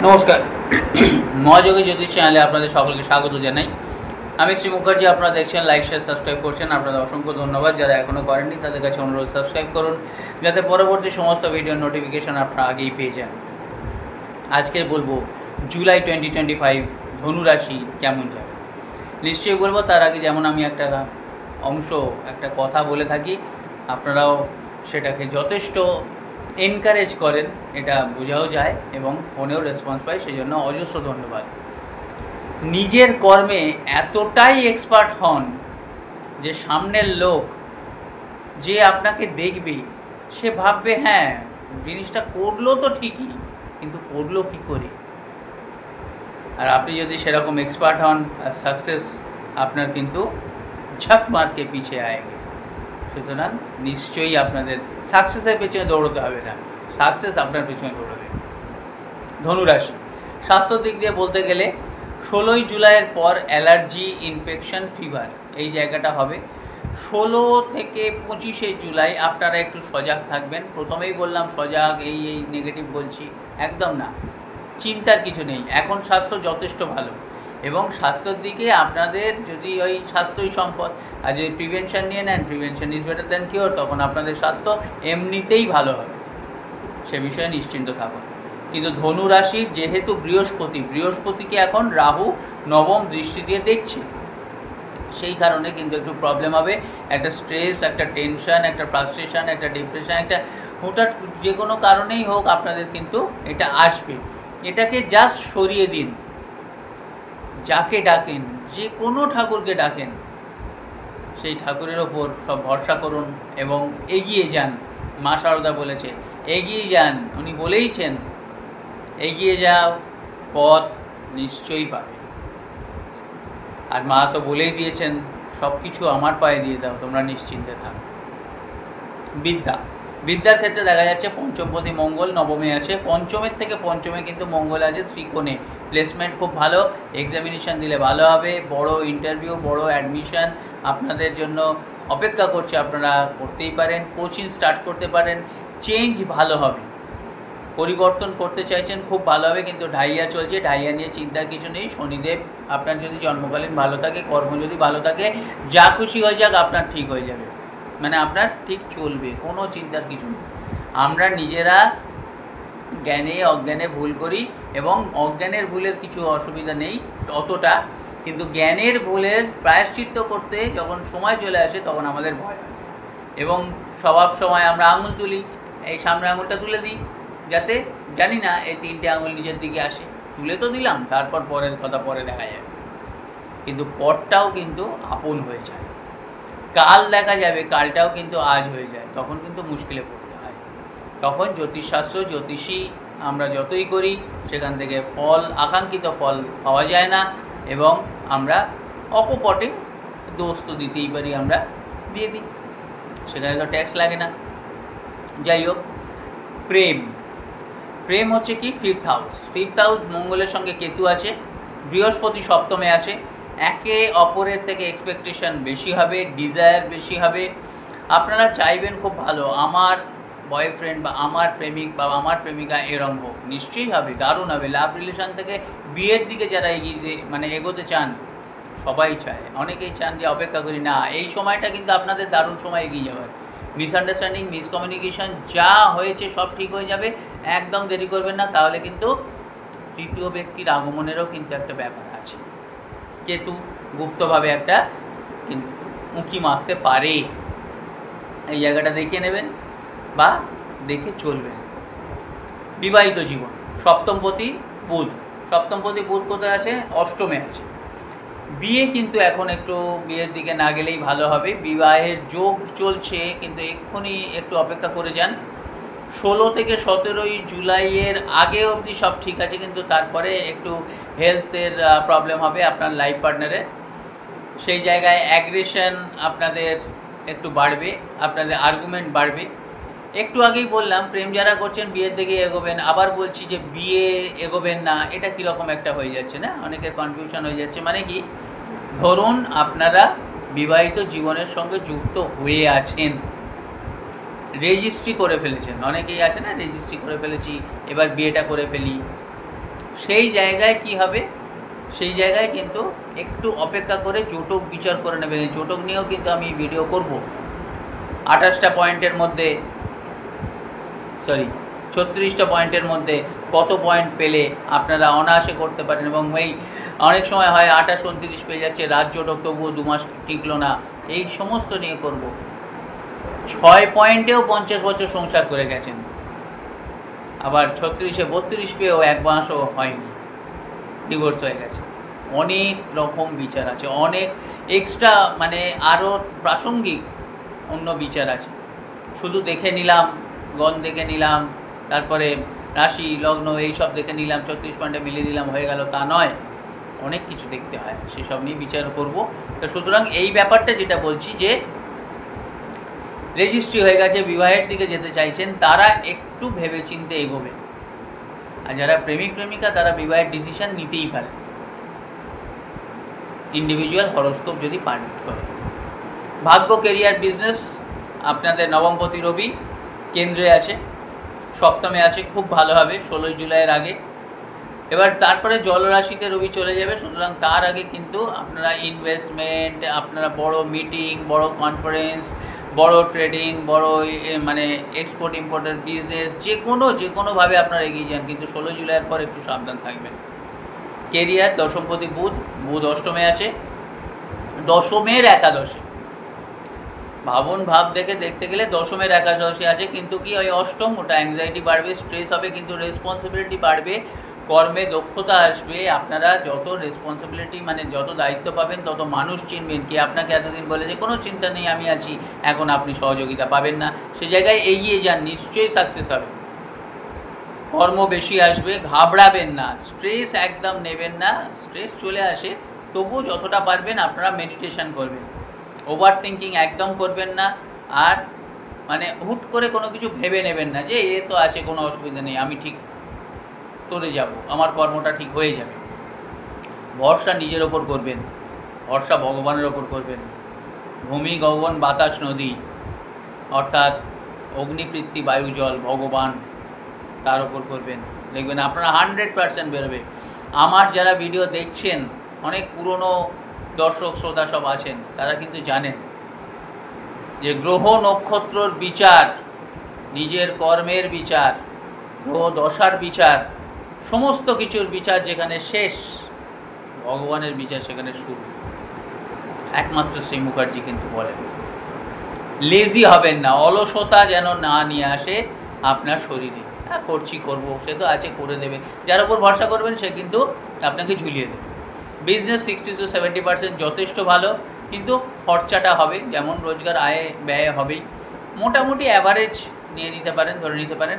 নমস্কার। মহাযোগী জ্যোতিষ চ্যানেলে আপনাদের সকলকে স্বাগত জানাই। আমি শ্রী মুখার্জি। আপনারা দেখছেন, লাইক শেয়ার সাবস্ক্রাইব করছেন, আপনাদের অসংখ্য ধন্যবাদ। যারা এখনও করেননি তাদের কাছে অনুরোধ সাবস্ক্রাইব করুন, যাতে পরবর্তী সমস্ত ভিডিওর নোটিফিকেশান আপনারা আগেই পেয়ে যান। আজকে বলবো জুলাই 2025 ধনুরাশি কেমন যাবে। নিশ্চয়ই বলবো, তার আগে যেমন আমি একটা কথা বলে থাকি, আপনারাও সেটাকে যথেষ্ট এনকারেজ করেন, এটা বোঝাও যায় এবং ফোনেও রেসপন্স পাই, সেই জন্য অজস্র ধন্যবাদ। নিজের কর্মে এতটাই এক্সপার্ট হন যে সামনের লোক যে আপনাকে দেখবে সে ভাববে হ্যাঁ জিনিসটা করলো তো ঠিকই, কিন্তু করলো কী করে। আর আপনি যদি সেরকম এক্সপার্ট হন, আর সাকসেস আপনার কিন্তু ঝক মারকে পিছিয়ে আएंगे। সুতরাং নিশ্চয়ই আপনাদের সাকসেসের পেছনে দৌড়তে হবে না, সাকসেস আপনার পেছনে দৌড়বে। ধনুরাশি, স্বাস্থ্য দিক দিয়ে বলতে গেলে 16ই জুলাইয়ের পর অ্যালার্জি, ইনফেকশন, ফিভার এই জায়গাটা হবে। 16 থেকে 25শে জুলাই আপনারা একটু সজাগ থাকবেন। প্রথমেই বললাম সজাগ, এই নেগেটিভ বলছি, একদম না, চিন্তার কিছু নেই। এখন স্বাস্থ্য যথেষ্ট ভালো এবং স্বাস্থ্যের দিকে আপনাদের যদি ওই স্বাস্থ্যই সম্পদ, আর যদি প্রিভেনশন নিয়ে নেন, prevention is better than cure, তখন আপনাদের স্বাস্থ্য এমনিতেই ভালো হবে, সে বিষয়ে নিশ্চিন্ত থাকুন। কিন্তু ধনু রাশির যেহেতু বৃহস্পতিকে এখন রাহু নবম দৃষ্টি দিয়ে দেখছে, সেই কারণে কিন্তু একটু প্রবলেম হবে। একটা স্ট্রেস, একটা টেনশন, একটা ফ্রাস্ট্রেশন, একটা ডিপ্রেশন, একটা হুটহাট যে কোনো কারণেই হোক আপনাদের কিন্তু এটা আসবে। এটাকে জাস্ট সরিয়ে দিন। যাকে ডাকেন, যে কোনো ঠাকুরকে ডাকেন, সেই ঠাকুরের ওপর সব ভরসা করুন এবং এগিয়ে যান। মা শারদা বলেছে এগিয়ে যান, উনি বলেইছেন এগিয়ে যাও, পথ নিশ্চয়ই পাবে। আর মা তো বলেই দিয়েছেন সব কিছু আমার পায়ে দিয়ে দাও, তোমরা নিশ্চিন্তে থাকো। বিদ্যার ক্ষেত্রে দেখা যাচ্ছে পঞ্চমপতি মঙ্গল নবমে আছে, পঞ্চমের থেকে পঞ্চমে কিন্তু মঙ্গল আছে ত্রিকোণে। প্লেসমেন্ট খুব ভালো, এক্সামিনেশান দিলে ভালো হবে, বড় ইন্টারভিউ, বড় অ্যাডমিশন আপনাদের জন্য অপেক্ষা করছে, আপনারা করতেই পারেন। কোচিং স্টার্ট করতে পারেন, চেঞ্জ ভালো হবে, পরিবর্তন করতে চাইছেন খুব ভালো হবে। কিন্তু ঢাইয়া চলছে, ঢাইয়া নিয়ে চিন্তার কিছু নেই। শনিদেব আপনার যদি জন্মকালীন ভালো থাকে, কর্ম যদি ভালো থাকে, যা খুশি হয়ে যাক আপনার ঠিক হয়ে যাবে, মানে আপনার ঠিক চলবে, কোনো চিন্তার কিছু নেই। আমরা নিজেরা জ্ঞানে অজ্ঞানে ভুল করি এবং অজ্ঞানের ভুলের কিছু অসুবিধা নেই অতটা, কিন্তু জ্ঞানের ভুলের প্রায়শ্চিত্ত করতে যখন সময় চলে আসে তখন আমাদের ভয় হয় এবং স্বভাব সময় আমরা আঙুল তুলি, এই সামনে আঙুলটা তুলে দিই যাতে জানি না এই 3টে আঙুল নিজের দিকে আসে, তুলে তো দিলাম, তারপর পরের কথা পরে দেখা যাবে। কিন্তু পরটাও কিন্তু আপন হয়ে যায়, কাল দেখা যাবে, কালটাও কিন্তু আজ হয়ে যায়, তখন কিন্তু মুশকিলে পড়তে হয়। তখন জ্যোতিষশাস্ত্র, জ্যোতিষী আমরা যতই করি সেখান থেকে আকাঙ্ক্ষিত ফল পাওয়া যায় না এবং আমরা অকপটে দোষ তো দিতেই পারি, আমরা দিয়ে দিই, সেখানে তো ট্যাক্স লাগে না। যাই হোক, প্রেম হচ্ছে কি ফিফথ হাউস মঙ্গলের সঙ্গে কেতু আছে, বৃহস্পতি সপ্তমে আছে। একে অপরের থেকে এক্সপেকটেশন বেশি হবে, ডিজায়ার বেশি হবে। আপনারা চাইবেন খুব ভালো, আমার বয়ফ্রেন্ড বা আমার প্রেমিক বা আমার প্রেমিকা এরম হোক, নিশ্চয়ই হবে, দারুণ হবে। লাভ রিলেশন থেকে বিয়ের দিকে যারা এগোতে চান, সবাই চায়, অনেকেই চান যে অপেক্ষা করি না, এই সময়টা কিন্তু আপনাদের দারুণ সময় এগিয়ে যাওয়ার। মিসআন্ডারস্ট্যান্ডিং, মিসকমিউনিকেশন যা হয়েছে সব ঠিক হয়ে যাবে, একদম দেরি করবেন না, তাহলে কিন্তু তৃতীয় ব্যক্তির আগমনেরও কিন্তু একটা ব্যাপার আছে। কেতু গুপ্তভাবে একটা কিন্তু উঁকি মারতে পারে, এই জায়গাটা দেখে নেবেন বা দেখে চলবেন। বিবাহিত জীবন, সপ্তমপতি বুধ কোথায় আছে? অষ্টমে আছে। বিয়ে কিন্তু এখন একটু বিয়ের দিকে না গেলেই ভালো হবে, বিবাহের যোগ চলছে, কিন্তু এক্ষুনি একটু অপেক্ষা করে যান। 16 থেকে 17ই জুলাইয়ের আগে অবধি সব ঠিক আছে, কিন্তু তারপরে একটু হেলথের প্রবলেম হবে আপনার লাইফ পার্টনারের, সেই জায়গায় অ্যাগ্রেশন আপনাদের একটু বাড়বে, আপনাদের আর্গুমেন্ট বাড়বে। একটু আগেই বললাম প্রেম যারা করছেন বিয়ের দিকে এগোবেন, আবার বলছি যে বিয়ে এগোবেন না, এটা কীরকম একটা হয়ে যাচ্ছে না, অনেকের কনফিউশন হয়ে যাচ্ছে। মানে কি, ধরুন আপনারা বিবাহিত জীবনের সঙ্গে যুক্ত হয়ে আছেন, রেজিস্ট্রি করে ফেলেছেন, অনেকেই আছে না রেজিস্ট্রি করে ফেলেছি এবার বিয়েটা করে ফেলি, সেই জায়গায় কি হবে, সেই জায়গায় কিন্তু একটু অপেক্ষা করে জোটক বিচার করে নেবেন। এই জোটক নিয়েও কিন্তু আমি ভিডিও করব। 28টা পয়েন্টের মধ্যে 36টা পয়েন্টের মধ্যে কত পয়েন্ট পেলে আপনারা অনায়াসে করতে পারেন। এবং এই অনেক সময় হয় 28 29 পেয়ে যাচ্ছে, রাজ্যটক তবুও 2 মাস টিকলো না, এই সমস্ত নিয়ে করব। 6 পয়েন্টেও 50 বছর সংসার করে গেছেন, আবার 36-এ 32 পেয়েও 1 মাসও হয়নি, ডিভোর্স হয়ে গেছে। অনেক রকম বিচার আছে, অনেক এক্সট্রা মানে আরও প্রাসঙ্গিক অন্য বিচার আছে। শুধু দেখে নিলাম, গণ দেখে নিলাম, তারপরে রাশি লগ্ন এইসব দেখে নিলাম, 36 পয়েন্টে মিলিয়ে দিলাম, হয়ে গেল, তা নয়। অনেক কিছু দেখতে হয়, সেসব নিয়ে বিচার করব। তো সুতরাং এই ব্যাপারটা যেটা বলছি যে রেজিস্ট্রি হয়ে গেছে, বিবাহের দিকে যেতে চাইছেন, তারা একটু ভেবেচিন্তে এগোবে। আর যারা প্রেমিক প্রেমিকা তারা বিবাহের ডিসিশন নিতেই পারে, ইন্ডিভিজুয়াল হরোস্কোপ যদি পারমিট করে। ভাগ্য, কেরিয়ার, বিজনেস, আপনাদের নবমপতি রবি কেন্দ্রে আছে, সপ্তমে আছে, খুব ভালো হবে 16 জুলাইয়ের আগে। এবার তারপরে জলরাশিতে রবি চলে যাবে, সুতরাং তার আগে কিন্তু আপনারা ইনভেস্টমেন্ট, আপনারা বড় মিটিং, বড় কনফারেন্স, বড় ট্রেডিং, বড় মানে এক্সপোর্ট ইম্পোর্টের বিজনেস, যে কোনোভাবে আপনারা এগিয়ে যান, কিন্তু 16 জুলাইয়ের পর একটু সাবধান থাকবেন। কেরিয়ার, দশমপতি বুধ অষ্টমে আছে, দশমের একাদশে। ভাবুন, ভাব দেখতে গেলে দশমের একাদশে আছে, কিন্তু কি ওই অষ্টম, ওটা অ্যাংজাইটি বাড়বে, স্ট্রেস হবে, কিন্তু রেসপন্সিবিলিটি বাড়বে, কর্মে দক্ষতা আসবে। আপনারা যত রেসপন্সিবিলিটি মানে যত দায়িত্ব পাবেন, তত মানুষ চিনবেন। কি আপনাকে এতদিন বলে যে কোনো চিন্তা নেই, আমি আছি, এখন আপনি সহযোগিতা পাবেন না, সে জায়গায় এগিয়ে যান, নিশ্চয়ই সাকসেস হবে। কর্ম বেশি আসবে, ঘাবড়াবেন না, স্ট্রেস একদম নেবেন না। স্ট্রেস চলে আসে, তবু যতটা পারবেন আপনারা মেডিটেশন করবেন, ওভার থিঙ্কিং একদম করবেন না। আর মানে হুট করে কোনো কিছু ভেবে নেবেন না যে এ তো আছে, কোনো অসুবিধা নেই, আমি ঠিক করে যাব, আমার কর্মটা ঠিক হয়ে যাবে। ভরসা নিজের ওপর করবেন, ভরসা ভগবানের ওপর করবেন। ভূমি, গগন, বাতাস, নদী, অর্থাৎ অগ্নি, পৃথিবী, বায়ু, জল, ভগবান, তার ওপর করবেন। দেখবেন আপনারা 100% বেরোবে। আমার যারা ভিডিও দেখছেন, অনেক পুরনো দর্শক শ্রোতা সব আছেন, তারা কিন্তু জানেন যে গ্রহ নক্ষত্রর বিচার, নিজের কর্মের বিচার, গ্রহ দশার বিচার, সমস্ত কিছুর বিচার যেখানে শেষ, ভগবানের বিচার সেখানে শুরু। একমাত্র শ্রী মুখার্জি কিন্তু বলেন, লেজি হবেন না, অলসতা যেন না নিয়ে আসে আপনার শরীরে। হ্যাঁ, করবো, সে তো আছে, করে দেবে। যার উপর ভরসা করবেন সে কিন্তু আপনাকে ঝুলিয়ে দেবে। বিজনেস 60 to 70% যথেষ্ট ভালো, কিন্তু খরচাটা হবে, যেমন রোজগার আয় ব্যয় হবেই, মোটামুটি অ্যাভারেজ নিয়ে নিতে পারেন, ধরে নিতে পারেন।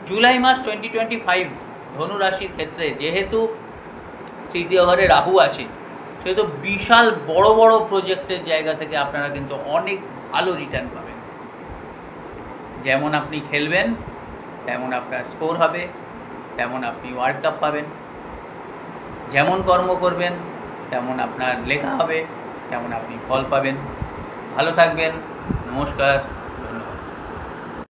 জুলাই মাস 2025 ধনু রাশির ক্ষেত্রে যেহেতু তৃতীয় ঘরে রাহু আছে, সেহেতু বিশাল বড় বড় প্রজেক্টের জায়গা থেকে আপনারা কিন্তু অনেক ভালো রিটার্ন পাবেন। যেমন আপনি খেলবেন তেমন আপনার স্কোর হবে, তেমন আপনি ওয়ার্ল্ড কাপ পাবেন। যেমন কর্ম করবেন তেমন আপনার লেখা হবে, তেমন আপনি ফল পাবেন। ভালো থাকবেন, নমস্কার।